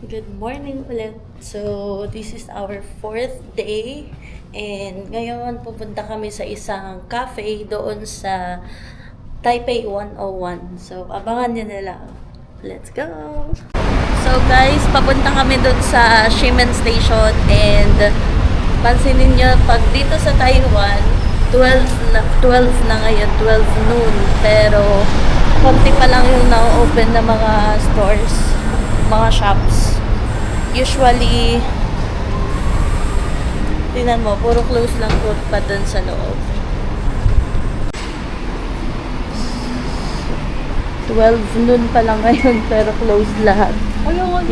Good morning ulit. So, this is our fourth day. And ngayon, pupunta kami sa isang cafe doon sa Taipei 101. So, abangan nyo na lang. Let's go! So guys, papunta kami doon sa Ximen Station. And pansinin nyo, pag dito sa Taiwan, 12 na ngayon, 12 noon. Pero, konti pa lang yung na-open na mga stores, mga shops. Usually, tingnan mo, puro close lang po pa dun sa loob. 12 noon pa lang ngayon, pero closed lahat.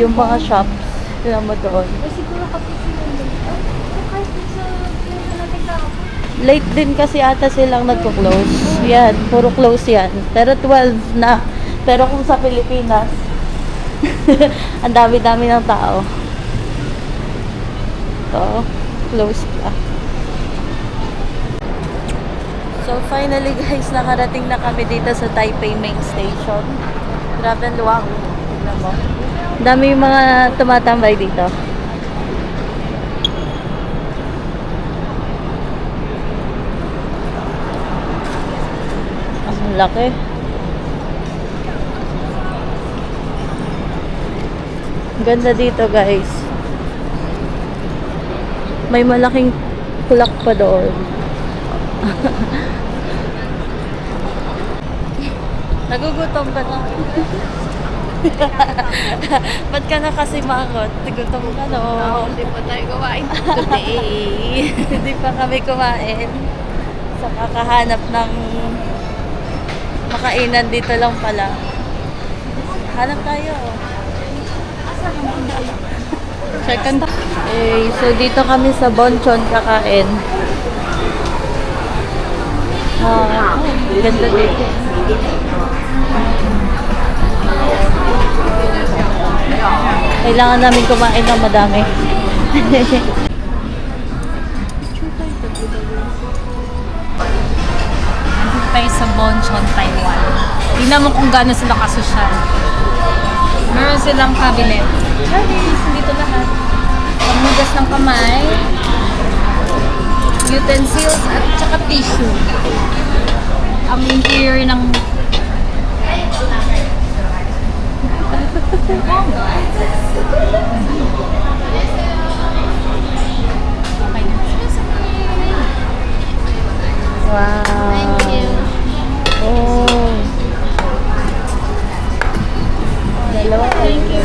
Yung mga shops, tingnan mo doon. Siguro kasi kahit sa natin kahapon. Late din kasi ata silang nagko-close. Yan, puro close yan. Pero 12 na. Pero kung sa Pilipinas, ang dami-dami ng tao. Ito, close pa. So finally guys, nakarating na kami dito sa Taipei Main Station. Grabe ang luwang. Tignan mo. Ang dami yung mga tumatambay dito. Ang laki. Ganda dito guys. May malaking clock pa doon. Nagugutom ka na. Ba't ka na kasi mangot? Nagutom ka no? Hindi pa tayo gawain today. Hindi pa kami kumain. Sa kakahanap ng makainan dito lang pala. Hanap tayo. Second. So dito kami sa Bonchon kakain. Ganda dito. Kailangan namin kumain ng madami. Nandito tayo sa Bonchon, Taiwan. Tingnan mo kung gaano sila kasosyal. Meron silang cabinet. Guys, dito lahat. Pagmugas ng kamay, utensils, at saka tissue. Ang interior ng Wow. Thank you. Oh. Dalawa. Thank you.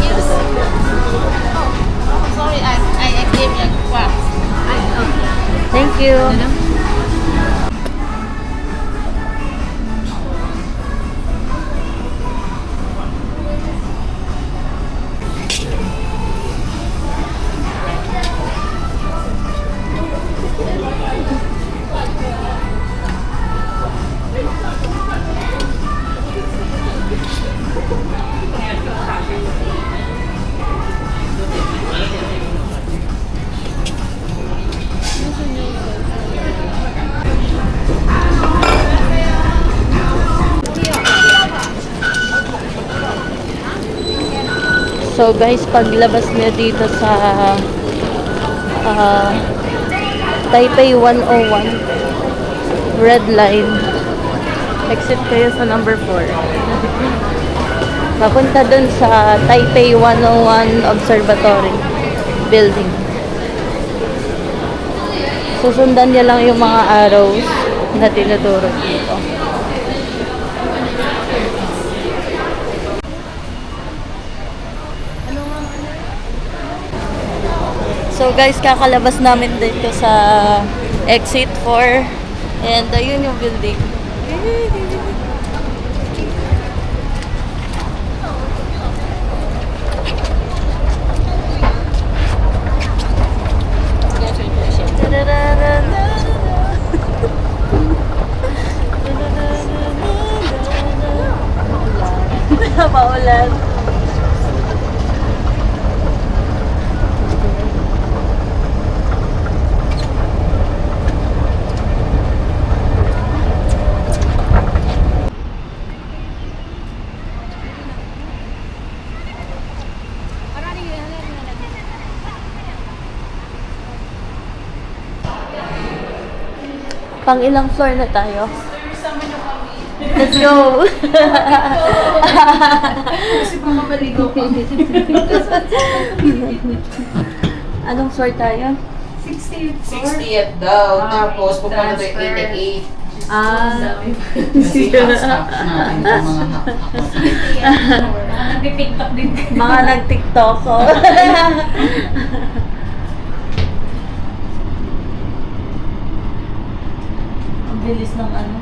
Oh, sorry, I gave you a class. Okay. Thank you. So guys, paglabas niyo dito sa Taipei 101 red line, exit kayo sa number 4. Papunta dun sa Taipei 101 Observatory building. Susundan niya lang yung mga arrows na tinuturo dito. So guys, kakalabas namin dito sa exit 4 and ayun yung building. Maulan. Pang ilang floor na tayo? Let's go! Kasi baka maligo pa. Anong floor tayo? 60th daw. Tapos pupunta tayo 88. Ah, Kasi half-half natin ang mga half-half. Nag-tiktok din. mga nag-tiktok ko. Ang bilis ng ano.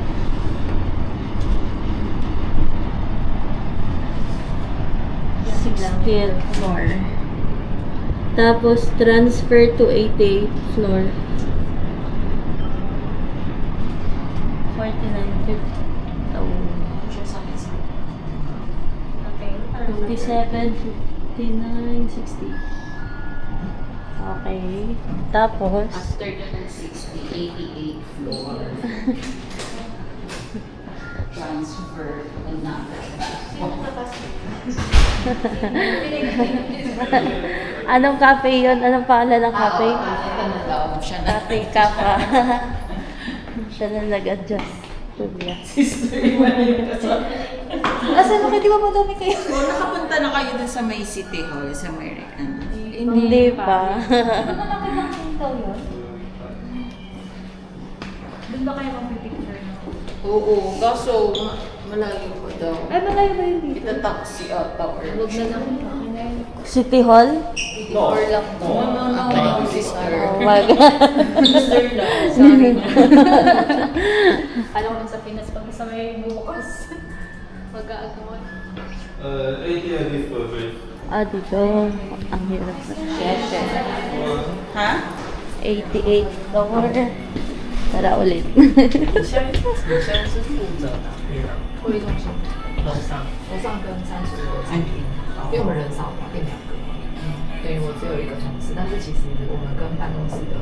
Still floor. Tapos transfer to 88th floor. 49.50. Oh. 57, 59, 60. Okay. Tapos, After the 60, 88 floor. Transfer na. anong cafe yun? Anong pangalan ng cafe? Siya na. Cafe Kappa. Siya na nag-adjust. Kuya. Asan mo kayo? Di ba madami kayo? So, nakapunta na kayo dun sa may City Hall, sa may Hindi pa. Ano malaki ng pinto yun? Doon ba kayo mag-picture na? Oo, kaso malayo pa daw. Ay, malayo ba yun dito? Kita taxi ata or... Huwag na lang. City Hall? Or lang to. No, sister. Oh my God. Sister lang. Sorry. Alam ko sa Pinas pag sa may bukas. Mag-aagawan. 80 is perfect. Ah, dito. Ang hirap na. Ha? 88 floor. Tara ulit. 会议中心，楼上跟30楼餐厅，因为我们人少嘛，变2个，等于我只有1个同事，但是其实我们跟办公室的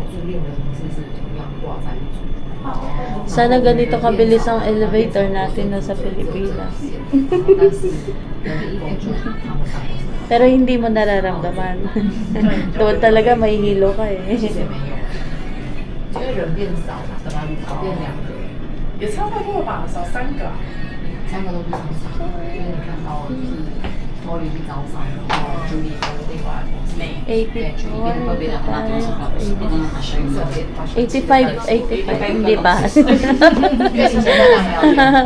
租赁的同事是同样挂在一组。 Sana ganito kabilis ang elevator natin na sa Pilipinas. 但是人一点就他们办公室 Pero hindi mo nararamdaman. Doon talaga may hilo ka eh. 其实没有，因为人变少嘛，本来变2个，也差不多吧，少3个。 3个都不常上，就是你看到就是茉莉去招商，然后 Julie 跟另外同事， 84, 85. 85, hindi ba? 因为以前在那还要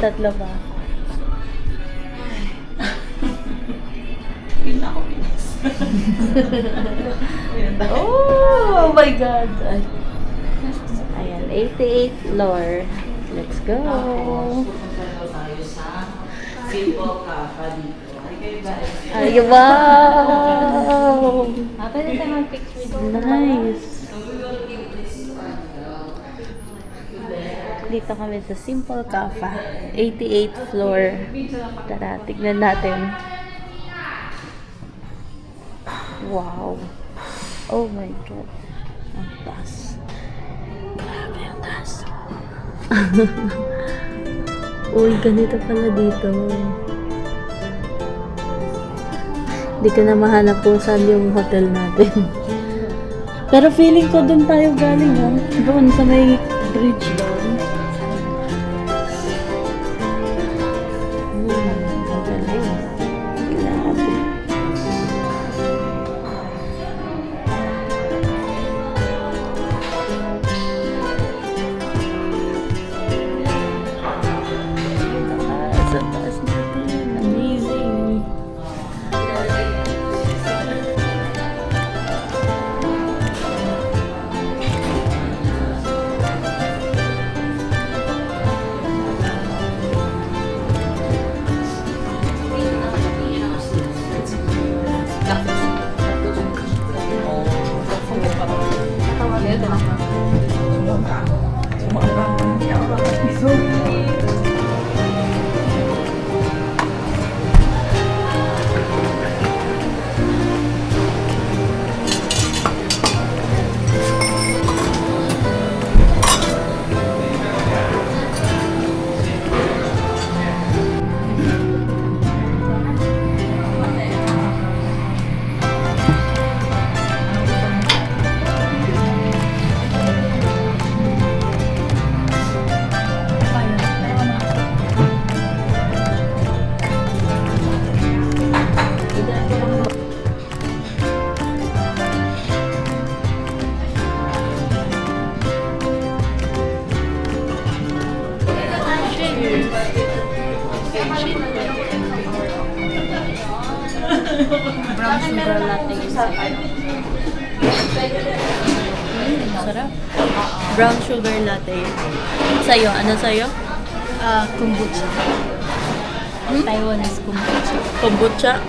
Tatlo ba? Yun ako, Pinas. Oh my God! Ay. Ayan, 88 floor. Let's go! Tapos, pupunta daw tayo sa Simple Cafe dito. Ay, kayo guys. Ay, wow! Pwede tayo mag-picture doon. Nice! So, we will give this one Dito kami sa Simple Cafe. 88th floor. Tara, tignan natin. Wow! Oh my God! Ang taas. Grabe ang taas. Uy, ganito pala dito. Di ka na mahanap kung saan yung hotel natin. Pero feeling ko doon tayo galing, ha? Doon sa may bridge doon. Ang galing. Grabe. Sa taas natin. Amazing. Brown sugar latte. Sarap. Brown sugar latte. Sa'yo, ano sa'yo? Kombucha. Taiwanese kombucha. Kombucha.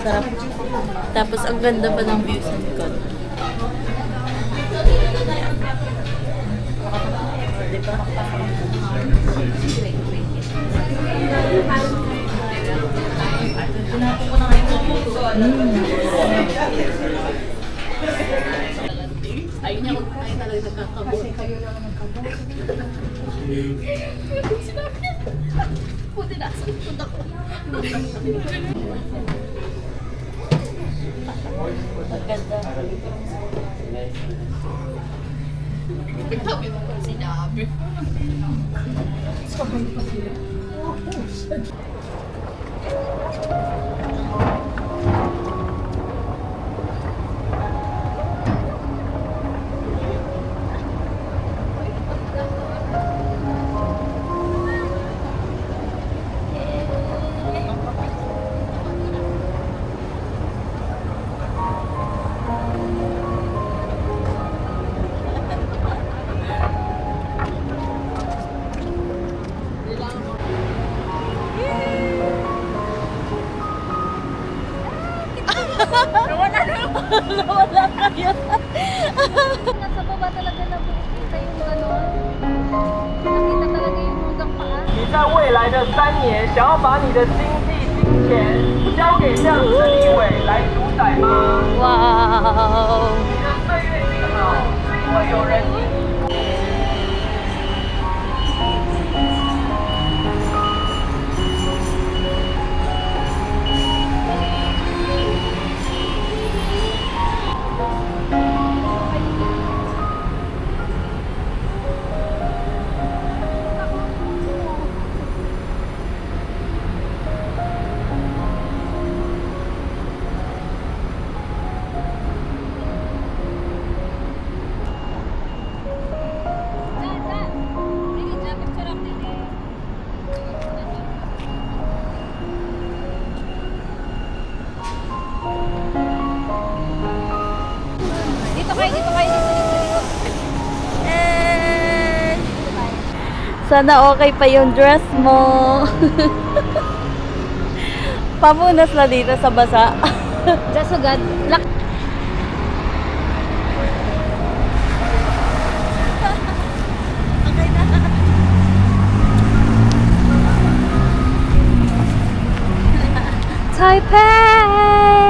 Sarap. Tapos ang ganda pa ng view sa likod. Diba? Ayun niya kung tayo talaga nagkakabot. Buti na, sa likod ako. Ang ganda. Sabi mo kung sinabi. Sabi mo sila. Nawala kayo. Nasa baba talaga na nakita yung gano'n. Nakita talaga yung hanggang paa.你在未来的3年，想要把你的经济、金钱交给这样子的立委来主宰吗？ Wow! 你的岁月静好，是因为有人因你 Dito kayo. Sana okay pa yung dress mo. Pamunas na dito sa basa. Just so God. Taipei!